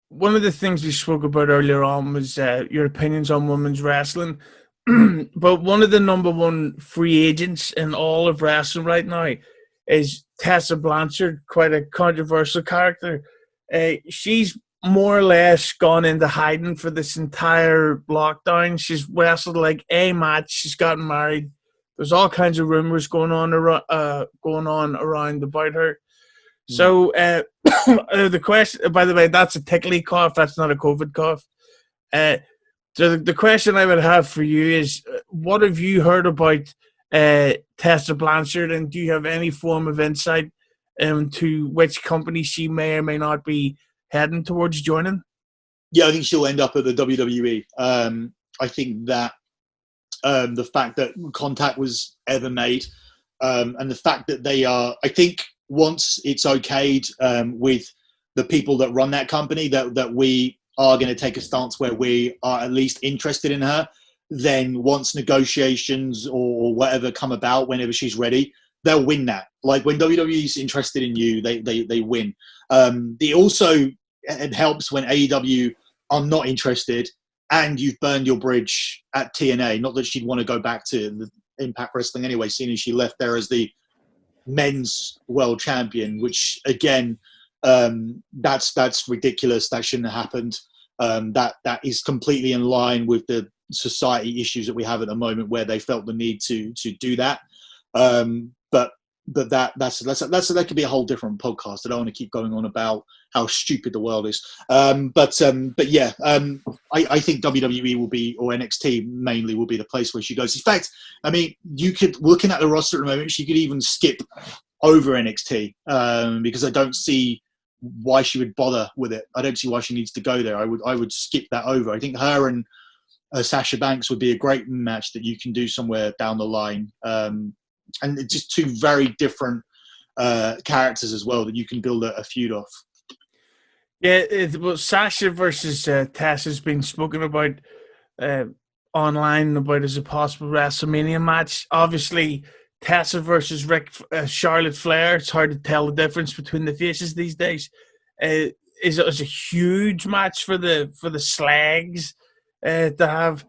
one of the things we spoke about earlier on was your opinions on women's wrestling. But one of the number one free agents in all of wrestling right now is Tessa Blanchard, quite a controversial character. She's more or less gone into hiding for this entire lockdown. She's wrestled like a match. She's gotten married. There's all kinds of rumors going on around about her. So the question, by the way, that's a tickly cough. That's not a COVID cough. So the question I would have for you is, what have you heard about Tessa Blanchard, and do you have any form of insight to which company she may or may not be heading towards joining? Yeah, I think she'll end up at the WWE. I think that the fact that contact was ever made, and the fact that they are, I think once it's okayed with the people that run that company, that we are going to take a stance where we are at least interested in her, then once negotiations or whatever come about, whenever she's ready, they'll win that. Like when WWE is interested in you, they win. It helps when AEW are not interested and you've burned your bridge at TNA. Not that she'd want to go back to the Impact Wrestling anyway, seeing as she left there as the men's world champion, which again, that's ridiculous. That shouldn't have happened. That is completely in line with the society issues that we have at the moment, where they felt the need to do that. But that could be a whole different podcast. I don't want to keep going on about how stupid the world is. But yeah, I think WWE will be, or NXT mainly, will be the place where she goes. In fact, I mean, you could, looking at the roster at the moment, she could even skip over NXT because I don't see why she would bother with it. I don't see why she needs to go there. I would skip that over. I think her and Sasha Banks would be a great match that you can do somewhere down the line. And it's just two very different characters as well that you can build a feud off. Yeah, well, Sasha versus Tess has been spoken about online about as a possible WrestleMania match. Obviously, Tessa versus Charlotte Flair. It's hard to tell the difference between the faces these days. Is a huge match for the Slags to have.